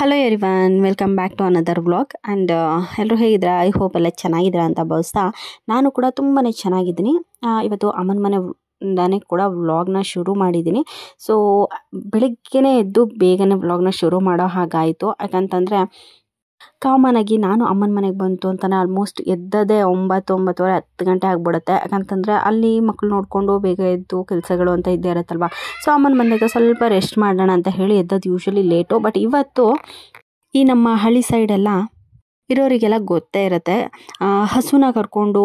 Hello everyone, welcome back to another vlog. And ಎಲ್ಲರೂ ಹೇಗಿದ್ದೀರಾ? I hope ಎಲ್ಲ ಚೆನ್ನಾಗಿದ್ದೀರಾ ಅಂತ ಭಾವಿಸ್ತಾ ನಾನು ಕೂಡ ತುಂಬಾ ಚೆನ್ನಾಗಿದ್ದೀನಿ. ಇವತ್ತು ಅಮ್ಮನ ಮನೆಯಿಂದಾನೇ ಕೂಡ ವ್ಲಾಗ್ನ ಶುರು ಮಾಡಿದ್ದೀನಿ. ಸೊ ಬೆಳಗ್ಗೆನೇ ಎದ್ದು ಬೇಗನೆ ವ್ಲಾಗ್ನ ಶುರು ಮಾಡೋ ಹಾಗಾಯಿತು. ಯಾಕಂತಂದರೆ ಕಾಮನ್ ಆಗಿ ನಾನು ಅಮ್ಮನ ಮನೆಗೆ ಬಂತು ಅಂತಾನೆ ಆಲ್ಮೋಸ್ಟ್ ಎದ್ದದೇ 9-9:30 10 ಗಂಟೆ ಆಗಿಬಿಡುತ್ತೆ. ಯಾಕಂತಂದರೆ ಅಲ್ಲಿ ಮಕ್ಕಳು ನೋಡಿಕೊಂಡು ಬೇಗ ಎದ್ದು ಕೆಲಸಗಳು ಅಂತ ಇದ್ದೇ ಇರುತ್ತಲ್ವ. ಸೊ ಅಮ್ಮನ ಮನೆಗೆ ಸ್ವಲ್ಪ ರೆಸ್ಟ್ ಮಾಡೋಣ ಅಂತ ಹೇಳಿ ಎದ್ದದ್ದು ಯೂಶ್ವಲಿ ಲೇಟು. ಬಟ್ ಇವತ್ತು ಈ ನಮ್ಮ ಹಳ್ಳಿ ಸೈಡೆಲ್ಲ ಇರೋರಿಗೆಲ್ಲ ಗೊತ್ತೇ ಇರುತ್ತೆ, ಹಸುನ ಕರ್ಕೊಂಡು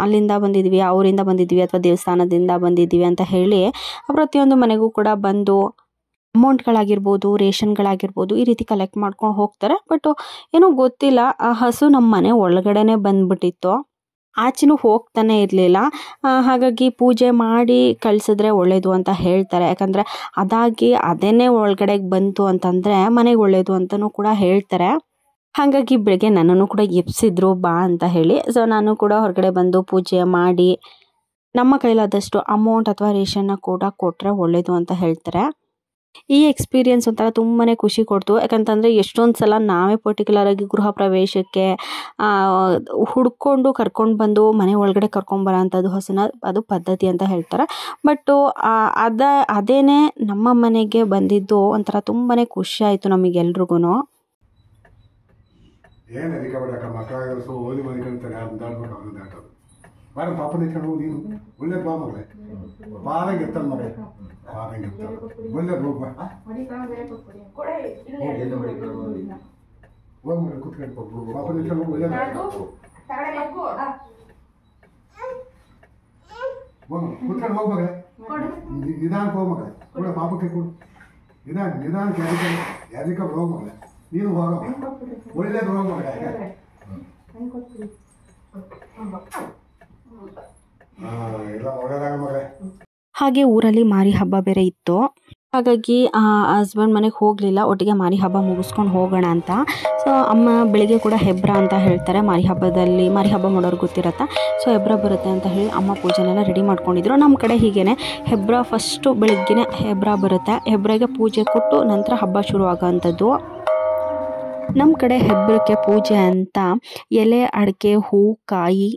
ಅಲ್ಲಿಂದ ಬಂದಿದ್ವಿ, ಅವರಿಂದ ಬಂದಿದ್ವಿ ಅಥವಾ ದೇವಸ್ಥಾನದಿಂದ ಬಂದಿದ್ವಿ ಅಂತ ಹೇಳಿ ಪ್ರತಿಯೊಂದು ಮನೆಗೂ ಕೂಡ ಬಂದು ಅಮೌಂಟ್ಗಳಾಗಿರ್ಬೋದು, ರೇಷನ್ಗಳಾಗಿರ್ಬೋದು ಈ ರೀತಿ ಕಲೆಕ್ಟ್ ಮಾಡ್ಕೊಂಡು ಹೋಗ್ತಾರೆ. ಬಟ್ ಏನೋ ಗೊತ್ತಿಲ್ಲ, ಆ ಹಸು ನಮ್ಮ ಮನೆ ಒಳಗಡೆನೆ ಬಂದ್ಬಿಟ್ಟಿತ್ತು, ಆಚೆನೂ ಹೋಗ್ತಾನೆ ಇರಲಿಲ್ಲ. ಹಾಗಾಗಿ ಪೂಜೆ ಮಾಡಿ ಕಳಿಸಿದ್ರೆ ಒಳ್ಳೇದು ಅಂತ ಹೇಳ್ತಾರೆ. ಯಾಕಂದರೆ ಅದಾಗಿ ಅದೇನೇ ಒಳಗಡೆಗೆ ಬಂತು ಅಂತಂದರೆ ಮನೆಗೆ ಒಳ್ಳೇದು ಅಂತಲೂ ಕೂಡ ಹೇಳ್ತಾರೆ. ಹಾಗಾಗಿ ಬೆಳಗ್ಗೆ ನನ್ನನ್ನು ಕೂಡ ಎಬ್ಸಿದ್ರು ಬಾ ಅಂತ ಹೇಳಿ. ಸೊ ನಾನು ಕೂಡ ಹೊರಗಡೆ ಬಂದು ಪೂಜೆ ಮಾಡಿ ನಮ್ಮ ಕೈಲಾದಷ್ಟು ಅಮೌಂಟ್ ಅಥವಾ ರೇಷನ್ನ ಕೂಡ ಕೊಟ್ಟರೆ ಒಳ್ಳೇದು ಅಂತ ಹೇಳ್ತಾರೆ. ಈ ಎಕ್ಸ್ಪೀರಿಯೆನ್ಸ್ ಒಂಥರ ತುಂಬಾ ಖುಷಿ ಕೊಡ್ತು. ಯಾಕಂತಂದರೆ ಎಷ್ಟೊಂದು ಸಲ ನಾವೇ ಪರ್ಟಿಕ್ಯುಲರಾಗಿ ಗೃಹ ಪ್ರವೇಶಕ್ಕೆ ಹುಡ್ಕೊಂಡು ಕರ್ಕೊಂಡು ಬಂದು ಮನೆ ಒಳಗಡೆ ಕರ್ಕೊಂಬರೋ ಅಂಥದ್ದು ಹಸುನ, ಅದು ಪದ್ಧತಿ ಅಂತ ಹೇಳ್ತಾರೆ. ಬಟ್ಟು ಅದೇನೇ ನಮ್ಮ ಮನೆಗೆ ಬಂದಿದ್ದು ಒಂಥರ ತುಂಬಾ ಖುಷಿ ಆಯಿತು ನಮಗೆಲ್ರಿಗೂ. ಏನು ಅದಕ್ಕೆ ಬಿಡಕ್ಕ ಮಕ್ಕಳಾಗ ಓದಿ ಮನೆ ಕಲಿತಾರೆ ಅಂತ ಹೇಳ್ಬಿಟ್ಟು ಅವ್ರನ್ನ ದಾಟೋದು ಬಾರ ಪಾಪ ನಿಂತ್ಕೊಂಡು ಹೋಗಿ ನೀನು ಒಳ್ಳೆ ಬಾ ಮಗಳೇ, ಬಾರಂಗೆ ಎತ್ತಲ್ ಮಗಳೇ, ಬಾರಂಗೆ ಎತ್ತಲ್ ಒಳ್ಳೆ ಹೋಗ್ ಬಾ, ಹೋಗ್ ಮಗ ಕುತ್ಕೊಂಡು ಪಾಪ ನಿಂತ್ಕೊಂಡು ಹೋಗಿ ಒಳ್ಳೆ ಕುತ್ಕೊಂಡು ಹೋಗ್ ಮಗಳೇ, ನಿಧಾನಕ್ಕೆ ಹೋಗ್ ಮಗಳೇ, ಕೂಡ ಪಾಪಕ್ಕೆ ಕೊಡು, ನಿಧಾನಕ್ಕೆ ಯಾರಿಕ ಹೋಗ್ ಮಗಳೇ, ನೀನು ಹೋಗ ಒಳ್ಳೇದು ಹೋಗ ಮಗಳೇ. ಹಾಗೆ ಊರಲ್ಲಿ ಮಾರಿ ಹಬ್ಬ ಬೇರೆ ಇತ್ತು. ಹಾಗಾಗಿ ಹಸ್ಬೆಂಡ್ ಮನೆಗೆ ಹೋಗಲಿಲ್ಲ, ಒಟ್ಟಿಗೆ ಮಾರಿ ಹಬ್ಬ ಮುಗಿಸ್ಕೊಂಡು ಹೋಗೋಣ ಅಂತ. ಸೊ ಅಮ್ಮ ಬೆಳಿಗ್ಗೆ ಕೂಡ ಹೆಬ್ರ ಅಂತ ಹೇಳ್ತಾರೆ ಮಾರಿ ಹಬ್ಬದಲ್ಲಿ, ಮಾರಿ ಹಬ್ಬ ಮಾಡೋರು ಗೊತ್ತಿರತ್ತಾ. ಸೊ ಹೆಬ್ರ ಬರುತ್ತೆ ಅಂತ ಹೇಳಿ ಅಮ್ಮ ಪೂಜೆನೆಲ್ಲ ರೆಡಿ ಮಾಡ್ಕೊಂಡಿದ್ರು. ನಮ್ಮ ಕಡೆ ಹೀಗೇ ಹೆಬ್ರ ಫಸ್ಟು ಬೆಳಗ್ಗೆನೇ ಹೆಬ್ರ ಬರುತ್ತೆ, ಹೆಬ್ರಿಗೆ ಪೂಜೆ ಕೊಟ್ಟು ನಂತರ ಹಬ್ಬ ಶುರು ಆಗೋವಂಥದ್ದು. ನಮ್ಮ ಕಡೆ ಹೆಬ್ರಕ್ಕೆ ಪೂಜೆ ಅಂತ ಎಲೆ, ಅಡಿಕೆ, ಹೂ, ಕಾಯಿ,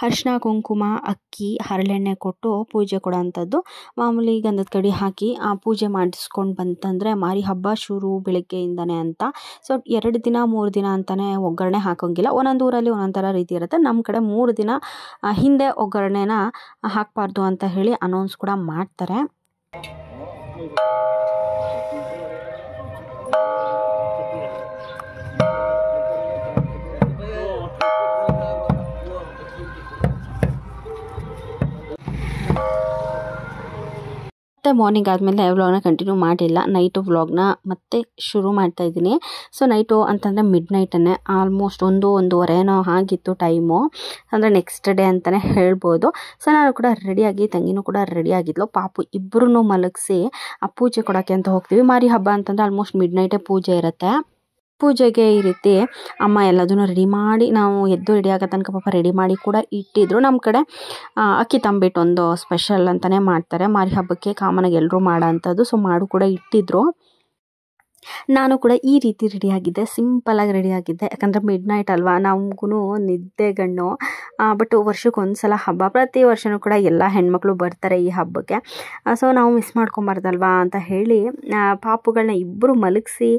ಅರಿಶಿನ, ಕುಂಕುಮ, ಅಕ್ಕಿ, ಹರಳೆಣ್ಣೆ ಕೊಟ್ಟು ಪೂಜೆ ಕೊಡೋವಂಥದ್ದು. ಮಾಮೂಲಿ ಗಂಧದ ಕಡ್ಡಿ ಹಾಕಿ ಪೂಜೆ ಮಾಡಿಸ್ಕೊಂಡು ಬಂತಂದರೆ ಮಾರಿ ಹಬ್ಬ ಶುರು ಬೆಳಗ್ಗೆಯಿಂದನೇ ಅಂತ. ಸೊ 2 ದಿನ 3 ದಿನ ಅಂತಲೇ ಒಗ್ಗರಣೆ ಹಾಕೋಂಗಿಲ್ಲ. ಒಂದೊಂದು ಊರಲ್ಲಿ ಒಂದೊಂದು ಥರ ರೀತಿ ಇರುತ್ತೆ. ನಮ್ಮ ಕಡೆ 3 ದಿನ ಹಿಂದೆ ಒಗ್ಗರಣೆನ ಹಾಕಬಾರ್ದು ಅಂತ ಹೇಳಿ ಅನೌನ್ಸ್ ಕೂಡ ಮಾಡ್ತಾರೆ. ಮತ್ತು ಮಾರ್ನಿಂಗ್ ಆದಮೇಲೆ ವ್ಲಾಗ್ನ ಕಂಟಿನ್ಯೂ ಮಾಡಿಲ್ಲ, ನೈಟು ವ್ಲಾಗ್ನ ಮತ್ತೆ ಶುರು ಮಾಡ್ತಾ ಇದ್ದೀನಿ. ಸೊ ನೈಟು ಅಂತಂದರೆ ಮಿಡ್ ನೈಟನ್ನೇ, ಆಲ್ಮೋಸ್ಟ್ 1-1:30 ಆಗಿತ್ತು ಟೈಮು, ಅಂದರೆ ನೆಕ್ಸ್ಟ್ ಡೇ ಅಂತಲೇ ಹೇಳ್ಬೋದು. ಸೊ ನಾನು ಕೂಡ ರೆಡಿಯಾಗಿ, ತಂಗಿನೂ ಕೂಡ ರೆಡಿಯಾಗಿದ್ಲು. ಪಾಪು ಇಬ್ಬರೂ ಮಲಗಿಸಿ ಪೂಜೆ ಕೊಡೋಕ್ಕೆ ಅಂತ ಹೋಗ್ತೀವಿ. ಮಾರಿ ಹಬ್ಬ ಅಂತಂದರೆ ಆಲ್ಮೋಸ್ಟ್ ಮಿಡ್ ನೈಟೇ ಪೂಜೆ ಇರುತ್ತೆ. ಪೂಜೆಗೆ ಈ ರೀತಿ ಅಮ್ಮ ಎಲ್ಲದನ್ನು ರೆಡಿ ಮಾಡಿ, ನಾವು ಎದ್ದು ರೆಡಿ ಆಗೋ ತನಕ ಪಾಪ ರೆಡಿ ಮಾಡಿ ಕೂಡ ಇಟ್ಟಿದ್ರು. ನಮ್ಮ ಕಡೆ ಅಕ್ಕಿ ತಂಬಿಟ್ಟು ಒಂದು ಸ್ಪೆಷಲ್ ಅಂತಲೇ ಮಾಡ್ತಾರೆ ಮಾರಿ ಹಬ್ಬಕ್ಕೆ, ಕಾಮನಾಗಿ ಎಲ್ಲರೂ ಮಾಡೋ ಅಂಥದ್ದು. ಸೊ ಮಾಡು ಕೂಡ ಇಟ್ಟಿದ್ರು. ನಾನು ಕೂಡ ಈ ರೀತಿ ರೆಡಿಯಾಗಿದ್ದೆ, ಸಿಂಪಲಾಗಿ ರೆಡಿಯಾಗಿದ್ದೆ. ಯಾಕಂದರೆ ಮಿಡ್ ನೈಟ್ ಅಲ್ವಾ, ನಮಗೂ ನಿದ್ದೆಗಣ್ಣು. ಬಟ್ ವರ್ಷಕ್ಕೊಂದು ಸಲ ಹಬ್ಬ, ಪ್ರತಿ ವರ್ಷವೂ ಕೂಡ ಎಲ್ಲ ಹೆಣ್ಮಕ್ಳು ಬರ್ತಾರೆ ಈ ಹಬ್ಬಕ್ಕೆ. ಸೊ ನಾವು ಮಿಸ್ ಮಾಡ್ಕೊಬಾರ್ದಲ್ವಾ ಅಂತ ಹೇಳಿ ಪಾಪುಗಳನ್ನ ಇಬ್ಬರು ಮಲಗಿಸಿ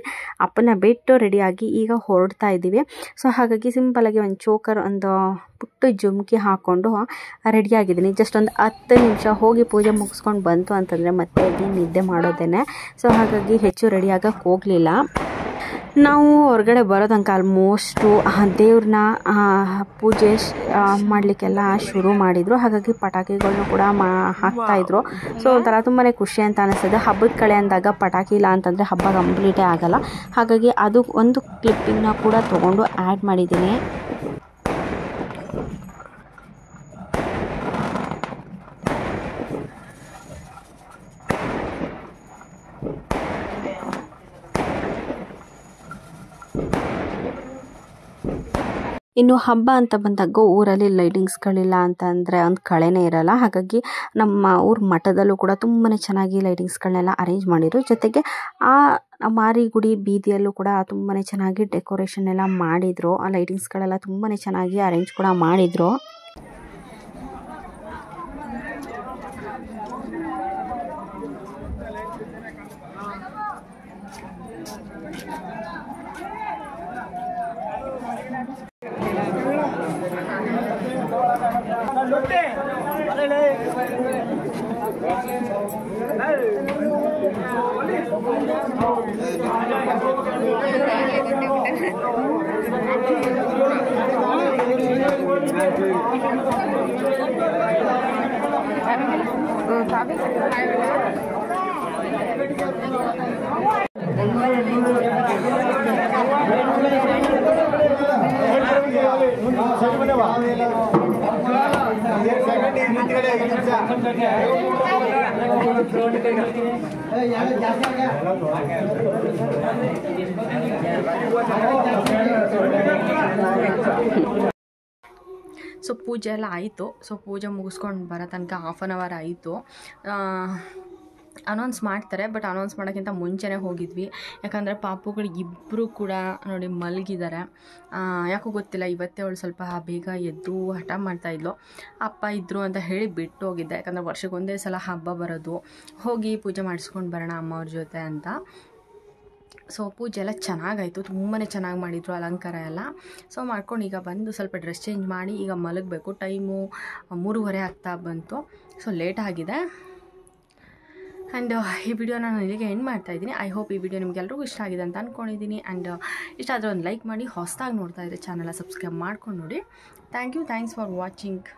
ಅಪ್ಪನ ಬಿಟ್ಟು ರೆಡಿಯಾಗಿ ಈಗ ಹೊರಡ್ತಾ ಇದ್ದೀವಿ. ಸೊ ಹಾಗಾಗಿ ಸಿಂಪಲಾಗಿ ಒಂದು ಚೋಕರ್, ಒಂದು ಪುಟ್ಟು ಜುಮ್ಕಿ ಹಾಕ್ಕೊಂಡು ರೆಡಿಯಾಗಿದ್ದೀನಿ. ಜಸ್ಟ್ ಒಂದು 10 ನಿಮಿಷ ಹೋಗಿ ಪೂಜೆ ಮುಗಿಸ್ಕೊಂಡು ಬಂತು ಅಂತಂದರೆ ಮತ್ತೆ ನಿದ್ದೆ ಮಾಡೋದೇನೆ. ಸೊ ಹಾಗಾಗಿ ಹೆಚ್ಚು ರೆಡಿಯಾಗಕ್ಕೆ ಹೋಗಲಿಲ್ಲ. ನಾವು ಹೊರಗಡೆ ಬರೋ ತನಕ ಆಲ್ಮೋಸ್ಟು ದೇವ್ರನ್ನ ಪೂಜೆ ಮಾಡಲಿಕ್ಕೆಲ್ಲ ಶುರು ಮಾಡಿದರು. ಹಾಗಾಗಿ ಪಟಾಕಿಗಳನ್ನೂ ಕೂಡ ಹಾಕ್ತಾಯಿದ್ರು. ಸೊ ಒಂಥರ ತುಂಬಾ ಖುಷಿ ಅಂತ ಅನಿಸ್ತದೆ. ಹಬ್ಬದ ಕಳೆ ಅಂದಾಗ ಪಟಾಕಿ ಇಲ್ಲ ಅಂತಂದರೆ ಹಬ್ಬ ಕಂಪ್ಲೀಟೇ ಆಗೋಲ್ಲ. ಹಾಗಾಗಿ ಅದು ಒಂದು ಕ್ಲಿಪ್ಪಿಂಗ್ನ ಕೂಡ ತೊಗೊಂಡು ಆ್ಯಡ್ ಮಾಡಿದ್ದೀನಿ. ಇನ್ನು ಹಬ್ಬ ಅಂತ ಬಂದಾಗ ಊರಲ್ಲಿ ಲೈಟಿಂಗ್ಸ್ಗಳಿಲ್ಲ ಅಂತಂದರೆ ಒಂದು ಕಳೆನೇ ಇರಲ್ಲ. ಹಾಗಾಗಿ ನಮ್ಮ ಊರ ಮಠದಲ್ಲೂ ಕೂಡ ತುಂಬಾ ಚೆನ್ನಾಗಿ ಲೈಟಿಂಗ್ಸ್ಗಳನ್ನೆಲ್ಲ ಅರೇಂಜ್ ಮಾಡಿದ್ರು. ಜೊತೆಗೆ ಆ ಮಾರಿಗುಡಿ ಬೀದಿಯಲ್ಲೂ ಕೂಡ ತುಂಬಾ ಚೆನ್ನಾಗಿ ಡೆಕೋರೇಷನ್ ಎಲ್ಲ ಮಾಡಿದರು. ಆ ಲೈಟಿಂಗ್ಸ್ಗಳೆಲ್ಲ ತುಂಬಾ ಚೆನ್ನಾಗಿ ಅರೇಂಜ್ ಕೂಡ ಮಾಡಿದರು. ಸೊ ಪೂಜೆ ಎಲ್ಲ ಆಯಿತು. ಸೊ ಪೂಜೆ ಮುಗಿಸ್ಕೊಂಡು ಬರೋ ತನಕ ಹಾಫ್ ಆನ್ ಅವರ್ ಆಯಿತು. ಅನೌನ್ಸ್ ಮಾಡ್ತಾರೆ, ಬಟ್ ಅನೌನ್ಸ್ ಮಾಡೋಕ್ಕಿಂತ ಮುಂಚೆನೇ ಹೋಗಿದ್ವಿ. ಯಾಕಂದರೆ ಪಾಪುಗಳು ಇಬ್ಬರು ಕೂಡ ನೋಡಿ ಮಲಗಿದ್ದಾರೆ. ಯಾಕೋ ಗೊತ್ತಿಲ್ಲ, ಇವತ್ತೇ ಅವಳು ಸ್ವಲ್ಪ ಬೇಗ ಎದ್ದು ಹಠ ಮಾಡ್ತಾಯಿದ್ಲು. ಅಪ್ಪ ಇದ್ದರು ಅಂತ ಹೇಳಿ ಬಿಟ್ಟು ಹೋಗಿದ್ದೆ. ಯಾಕಂದರೆ ವರ್ಷಕ್ಕೊಂದೇ ಸಲ ಹಬ್ಬ ಬರೋದು, ಹೋಗಿ ಪೂಜೆ ಮಾಡಿಸ್ಕೊಂಡು ಬರೋಣ ಅಮ್ಮವ್ರ ಜೊತೆ ಅಂತ. ಸೊ ಪೂಜೆ ಎಲ್ಲ ಚೆನ್ನಾಗಾಯಿತು, ತುಂಬಾ ಚೆನ್ನಾಗಿ ಮಾಡಿದರು ಅಲಂಕಾರ ಎಲ್ಲ. ಸೊ ಮಾಡ್ಕೊಂಡು ಈಗ ಬಂದು ಸ್ವಲ್ಪ ಡ್ರೆಸ್ ಚೇಂಜ್ ಮಾಡಿ ಈಗ ಮಲಗಬೇಕು. ಟೈಮು 3:30 ಆಗ್ತಾ ಬಂತು. ಸೊ ಲೇಟ್ ಆಗಿದೆ. ಆ್ಯಂಡ್ ಈ ವಿಡಿಯೋನ ನಾನು ಇಲ್ಲಿಗೆ ಎಂಡ್ ಮಾಡ್ತಾಯಿದ್ದೀನಿ. ಐ ಹೋಪ್ ಈ ವಿಡಿಯೋ ನಿಮಗೆಲ್ರಿಗೂ ಇಷ್ಟ ಆಗಿದೆ ಅಂತ ಅಂದ್ಕೊಂಡಿದ್ದೀನಿ. ಆ್ಯಂಡ್ ಇಷ್ಟ ಆದರೆ ಒಂದು ಲೈಕ್ ಮಾಡಿ, ಹೊಸದಾಗಿ ನೋಡ್ತಾ ಇದ್ದರೆ ಚಾನಲ್ನ ಸಬ್ಸ್ಕ್ರೈಬ್ ಮಾಡ್ಕೊಂಡು ನೋಡಿ. Thanks for watching.